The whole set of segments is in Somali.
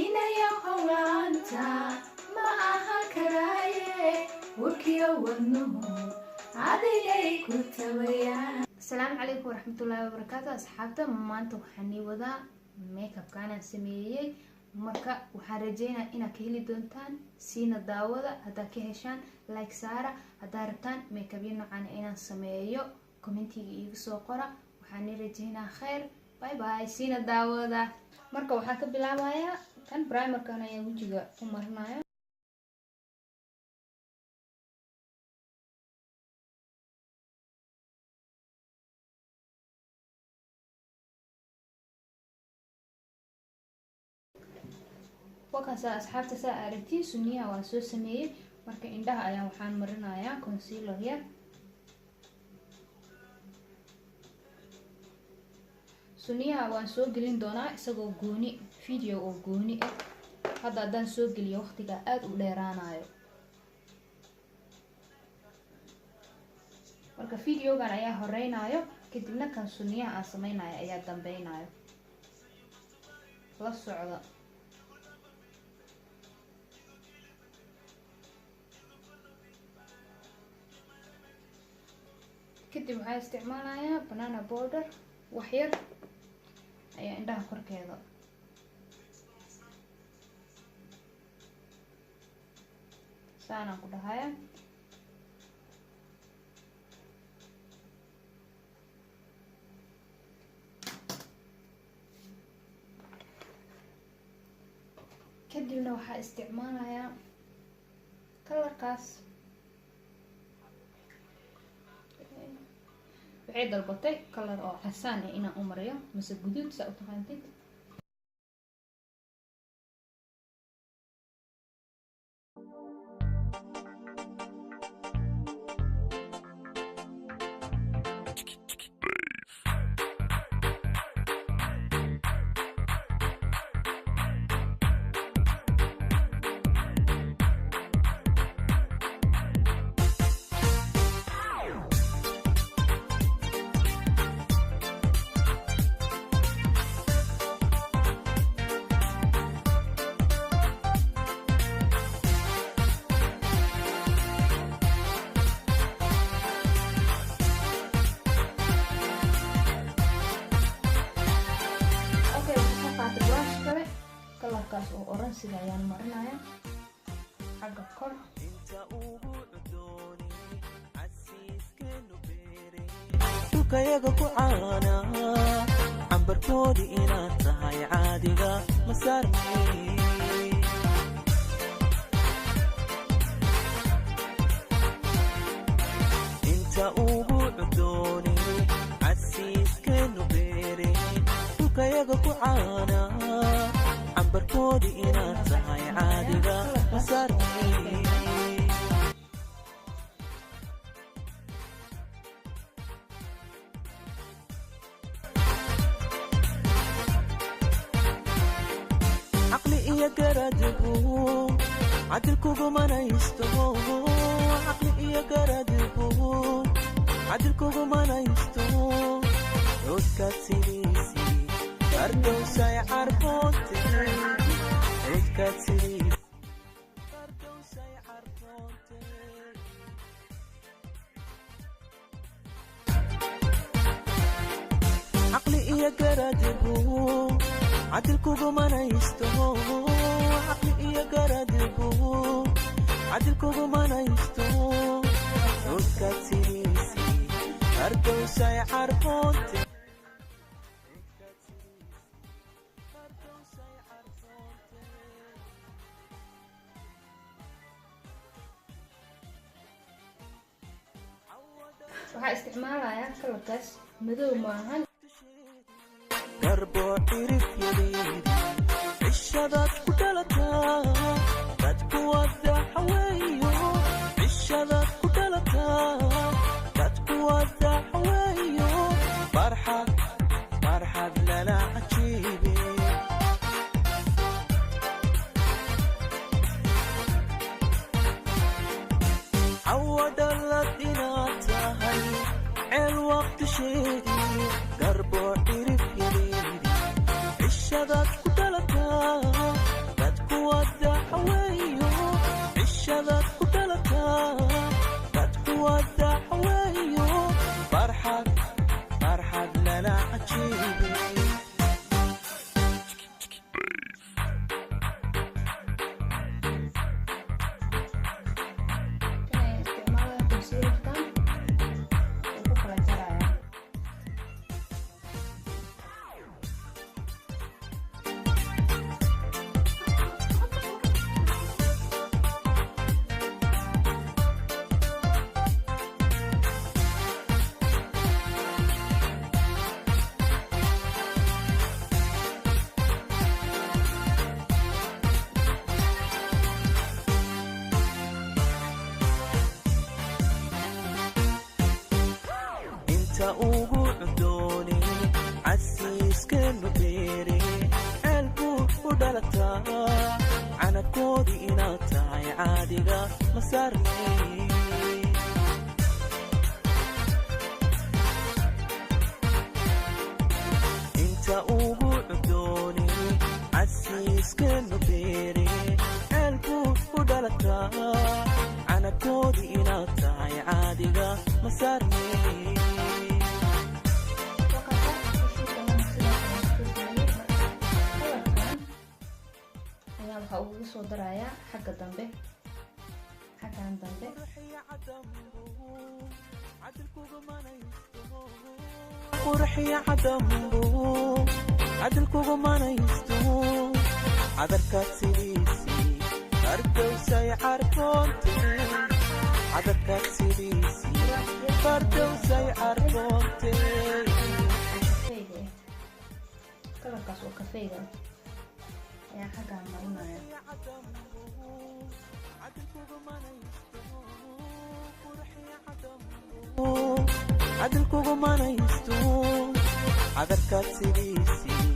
inayo hawlaanta ma aha karaaye warkiyo wadnuhu adigay ku tabayaan. Asalaamu calaykum waraxmatullaahi wabarakaatu asxaabta. maanta waxaan wadaa makeup kana sameeyay marka waxaan rajeynayaa inaad ka heli doontaan siina daawada. hadaa ka heshaan like saara, hadaa rabtaan makeup noocan inaan sameeyo commentiga iigu soo qora. waxaan rajeynayaa khayr. bye bye. siina daawada. marka waxaan ka bilaabayaa kan primer kana ayaan wajiga u marinayaa. وكاسا أصحابتا سا أرتي سنيها واسو سمية marka indhaha ayaan waxaan marinayaa concealer yar. suniyaha waan soo gelin doonaa isagoo gooni video oo gooni ah. hadda haddaan soo geliyo waqtiga aad u dheeraanayo. marka videogan ayaa horeynayo kadibna kan suniyaha aan sameynayo ayaa dambeynayo. la socda. kadib waxaan isticmaalayaa banana powder wax yar ayaa indhaha korkeeda. saanaan ku dhahayaa. kadibna waxaan isticmaalayaa kalarkaas. waxay dalbatay color oo casaan ah inaan u mariyo mise guduud sa u taqaantid. kalarkaas oo oransiga ayaan marinayaa xagga kor. kayaga ku caana cambarkoodi inaad tahay caadiga ma saarnay. inta ugu cudooni casiiskeenu beere kayaga ku caana cambarkoodi inaad tahay caadiga ma saarnay. caqli iyo garadigu cadilkugumanaysto. caqli iyo garadigu cadilkugumanaysto. codkaad sidiisi kardowsay carboonte. codkaad sidiisi kardowsay carboonte. caqli iyo garadigu cadilkugumanaysto. caqli iyo garadigu cadilkugumanaysto. codkaad sidiisi kardowsay carboonte. waxaan isticmaalayaa kalarkaas madow maahan. garbo cirif yadeedi cishadaad ku dhalataa dadku wada xaweeyo. cishadaad ku dhalataa dadku wada xaweeyo. farxad farxad lala cajiibe. cawadhalad inaad tahay ceel waqti sheegi. garbo cirif yadeedi cishadaad ku dhalataa inta ugu cuddooni casiiskeenu beere ceel buu u dhalataa canabkoodii inaad tahay caadiga ma saarnay inta ugu cuddooni casiiskeenu beere ceel buu u dhalataa canabkoodii inaad tahay caadiga ma saarnay waxaa ugu soo darayaa xagga dambe xaggan dambe qurxiya cadambu cadalkugu manaysto cadarkaad sidiisii fardowsay carfoonte cadarkaad sidiisii fardowsay carfoonte kalarkaas oo kafeyga ayaa xaggaan marinaya cadalkugu manaysto cadarkaad sidiisii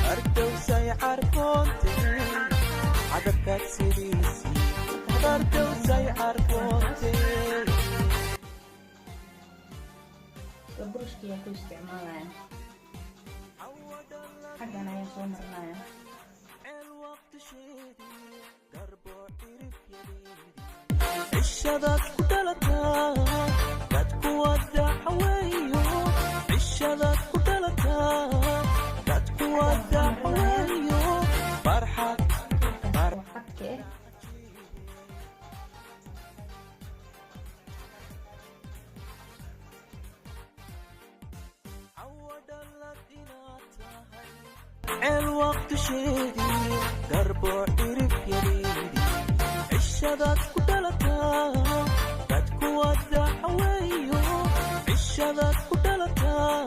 fardowsay carfoonte cadarkaad sidiisii fardowsay carfoonte burushka ayaa ku isticmaalaya xaggan ayaa soo marinaya cishadaad ku dhalataa dadku wada xaweeyo cishadaad ku dhalataa dadku wada xaweeyo farxad farxadke ceel waqtisheedii garboo cirib yareedii cishadaad ku dhalataa dadku wada xaweeyo cishadaad ku dhalataa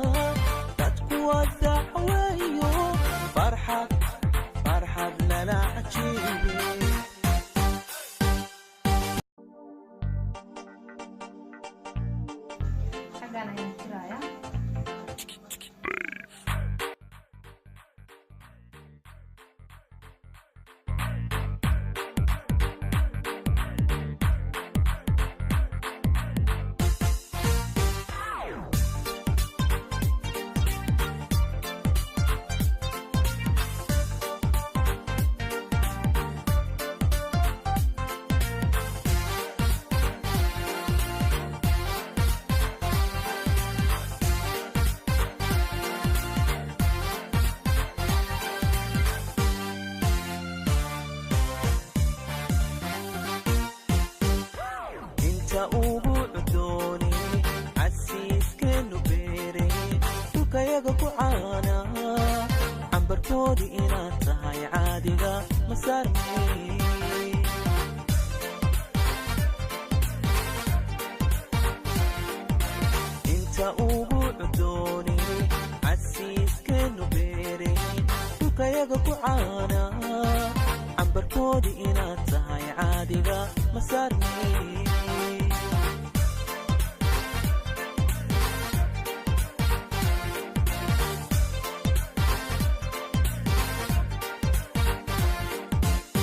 dadku wada xaweeyo farxad farxad lala cajiibe xaggan ayaan tiraya inta ugu cuddooni casiiskeenu beere dhulkayaga ku caana cambarkoodii inaad tahay caadiga ma saarnay inta ugu cuddooni casiiskeenu beere dhulkayaga ku caana cambarkoodii inaad tahay caadiga ma saarnay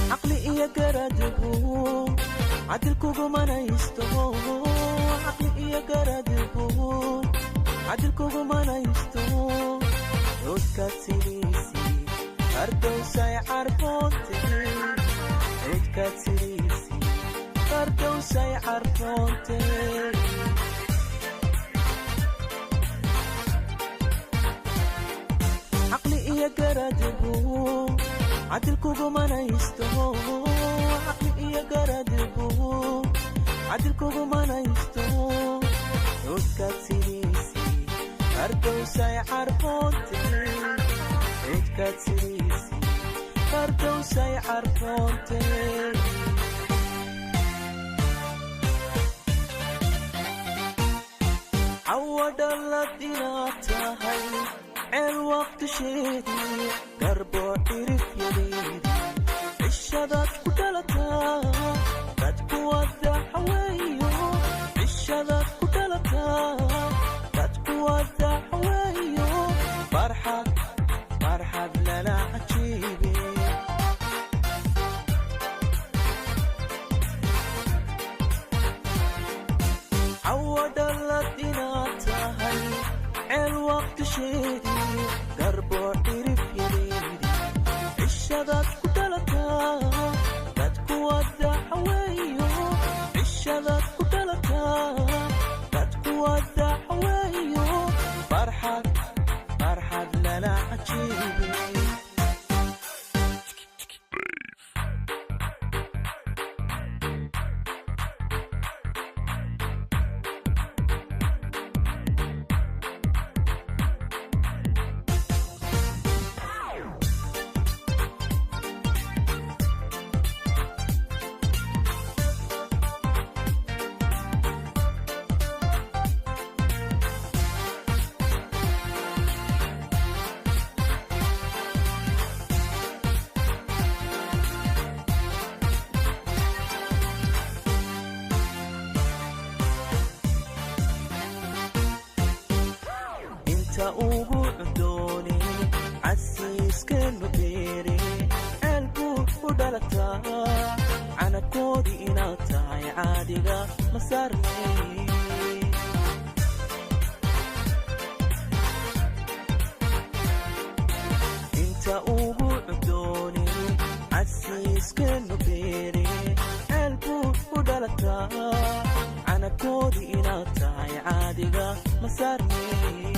caqli iyo garadigu cadilkugu manaysto caqli iyo garadigu cadilkugu manaysto codkaad sidiisii fardowsay carfoonte codkaad sidiisii fardowsay carfoonte caqli iyo garadigu cadilkugu manaysto caqli iyo garadigu cadilkugu manaysto codkaad sidiisii fardowsay carfoonte codkaad sidiisii fardowsay carfoonte cawadhalad inaad tahay ceel waqtisheedii garboo cirib yareedii cishadaad ku dhalataa dadku wada xaweeyo cishadaad ku dhalataa dadku wada farxad lala cajiibe cawadhalad inaad tahay ceel waqtisheedii garboo dhirif yareedi cishadaad ku dhalataa dadku wadaxaweeyo cishadaad ku dhalataa dadku wadaxaweeyo farxad lala cajiibe ugu cundoone casiiskeennu beere ceelbuu u dhalataa canabkoodii inaad tahay caadiga ma saarnay inta ugu cundoone casiiskeennu beere ceelbuu u dhalataa canabkoodii inaad tahay caadiga ma saarnay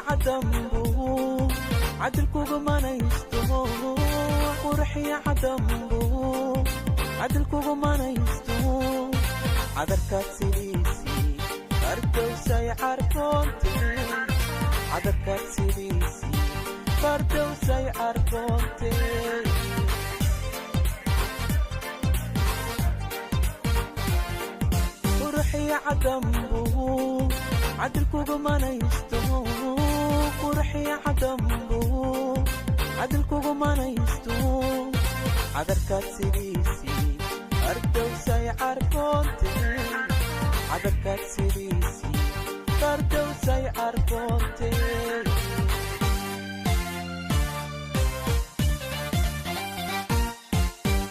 عدمبو عدلكوغ مانيستو قرحي عدمبو عدلكوغ مانيستو عدركات سيديسي فردو ساي عرفونتي عدركات سيديسي فردو ساي عرفونتي قرحي عدمبو عدلكوغ مانيستو قرحي عدمبو عدلكوغ مانيستو عدركات سيديسي فردو ساي عرفونتي عدركات سيديسي فردو ساي عرفونتي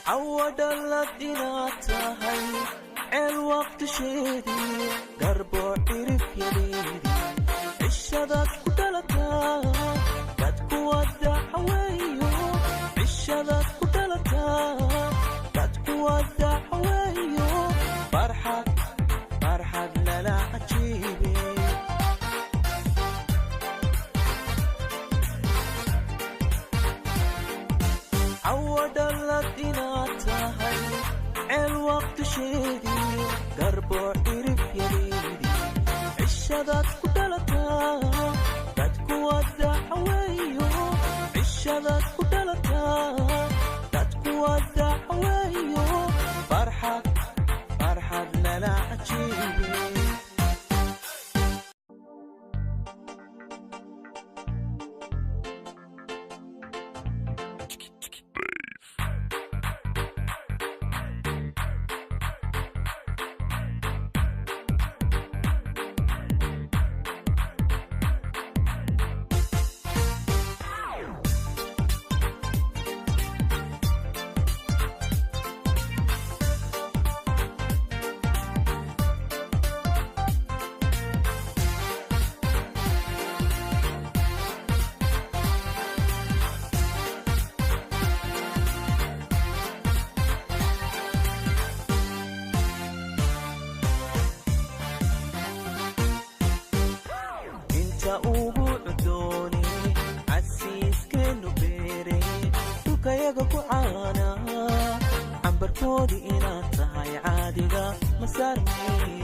عودلت inaad tahay ceel waqtisheedii garboo dhirif yareedi cishadaad ku dhalataa dadku wadaxaweeyo cishadaad ku dhalataa dadku wadaxaweeyo farxad lala cajiibe cawadhalad inaad tahay ceel waqtisheedii garboo dhirif yareedi cishadaad ku dhalataa dadku wadaxaweeyo cishadaad ku dhalataa dadku wadaxaweeyo farxad lala cajiibe ugu cundoone casiiskeennu beere dhulkayaga ku caana cambarkoodii inaad tahay caadiga ma saarnay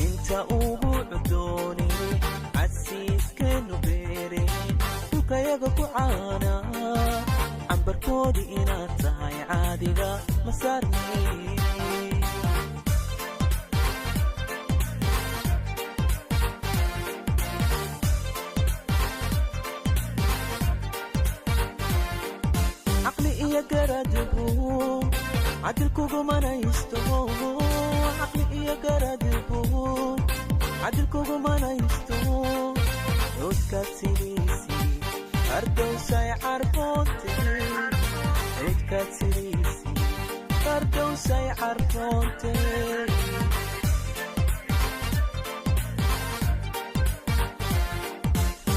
inta ugu cundoone casiiskeennu beere dhulkayaga ku caana cambarkoodii inaad tahay caadiga ma saarnay iyo garadigu cadilkugu manaysto caqli iyo garadigu cadilkugu manaysto codkaad sidiisii fardowsay carfoonte codkaad sidiisii fardowsay carfoonte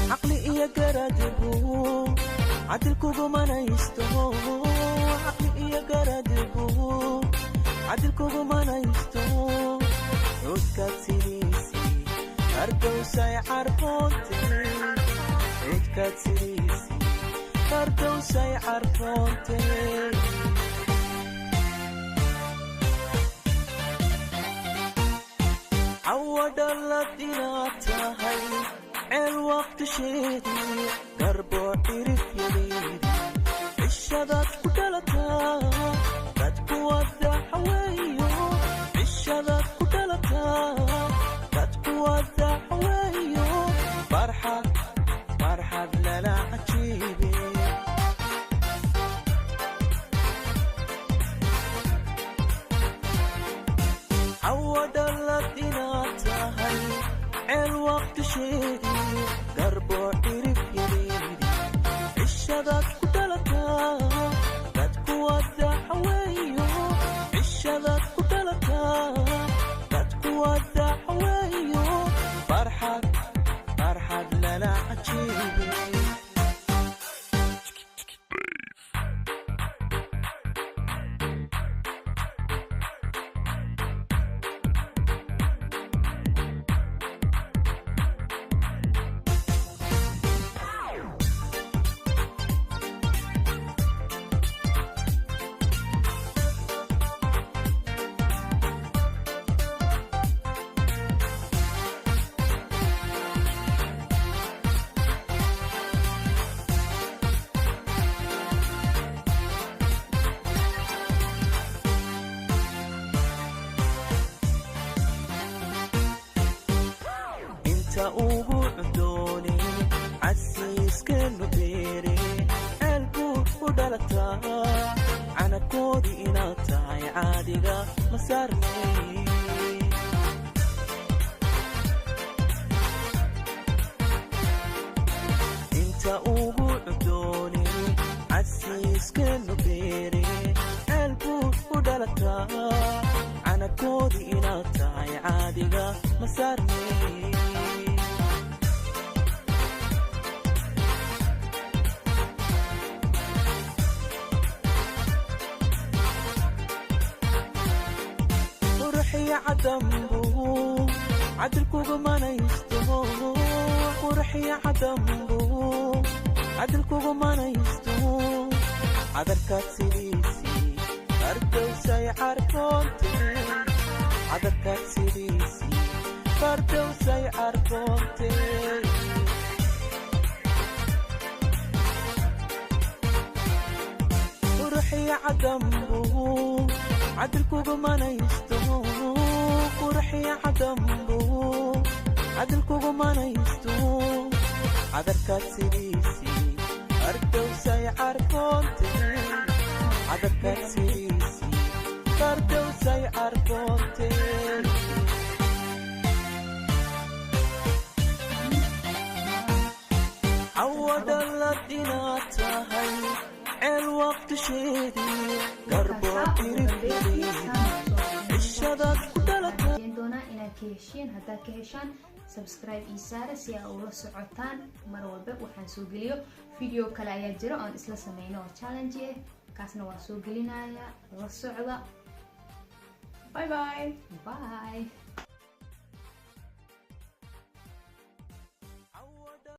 caqli iyo garadigu cadilkugu manaysto caqli iyo garadigu cadilkugu manaysto codkaad sidiisii fardowsay carfoonte codkaad sidiisii fardowsay carfoonte cawadhalad inaad tahay ceel waqtisheedii garboo dhirif yadeedii cishadaad ku dhalataa dadku wadaxaweeyo cishadaad ku dhalataa dadku wadaxaweeyo farxad farxad lala cajiibe cawadhalad inaad tahay ceel waqtisheedii garboo dhirif yadeedii cishadaad ku dhalataa dadku wadaxaweeyo cishadaad ku dhalataa dadku wadaxaweeyo farxad farxad lala cajiibe ugu cundoone casiiskeennu beere ceelbuu u dhalataa canakoodii inaad tahay caadiga ma saarnay inta ugu cundoone casiiskeennu beere ceelbuu u dhalataa canakoodii inaad tahay caadiga ma saarnay cadambu cadilkugu manaysto qurxiya cadambu cadilkugu manaysto cadarkaad sidiisii fardowsay carfoonte cadarkaad sidiisii fardowsay carfoonte qurxiya cadambu cadilkugu manaysto qurxiya cadambu cadilkugu manaysto cadarkaad sidiisii fardowsay carfoonte cadarkaad sidiisii fardowsay carfoonte cawadhalad inaad tahay ceel waqtisheedii garboo dhirif cishadaad ku dhalataa doonaa inaad ka heshiin haddaad ka heshaan subscribe ii saara si aad ula socotaan mar walba waxaan soo geliyo video kale ayaa jira oon isla sameyno oo challenge ah kaasna waan soo gelinayaa la socda bye bye